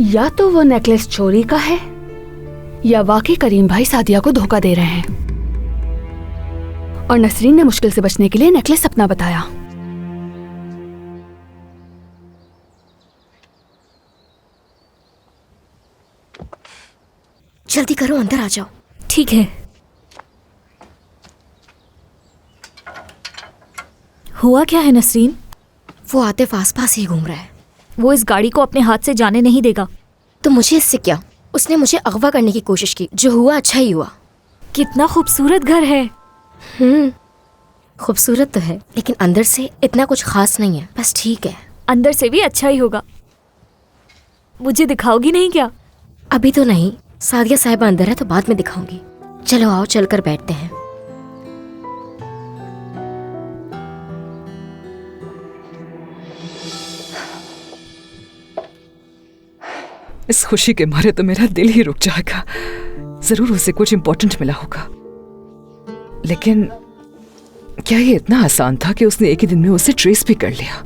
या तो वो नेकलेस चोरी का है या वाकई करीम भाई सादिया को धोखा दे रहे हैं और नसरीन ने मुश्किल से बचने के लिए नेकलेस अपना बताया। जल्दी करो, अंदर आ जाओ। ठीक है। हुआ क्या है नसरीन? वो आतिफ आसपास ही घूम रहा है। वो इस गाड़ी को अपने हाथ से जाने नहीं देगा। तो मुझे इससे क्या? उसने मुझे अगवा करने की कोशिश की। जो हुआ अच्छा ही हुआ। कितना खूबसूरत घर है। खूबसूरत तो है, लेकिन अंदर से इतना कुछ खास नहीं है। बस ठीक है। अंदर से भी अच्छा ही होगा। मुझे दिखाओगी नहीं क्या? अभी तो नहीं, सादिया साहिबा अंदर है तो बाद में दिखाऊंगी। चलो आओ, चलकर बैठते हैं। इस खुशी के मारे तो मेरा दिल ही रुक जाएगा। जरूर उसे कुछ इंपॉर्टेंट मिला होगा, लेकिन क्या ये इतना आसान था कि उसने एक ही दिन में उसे ट्रेस भी कर लिया?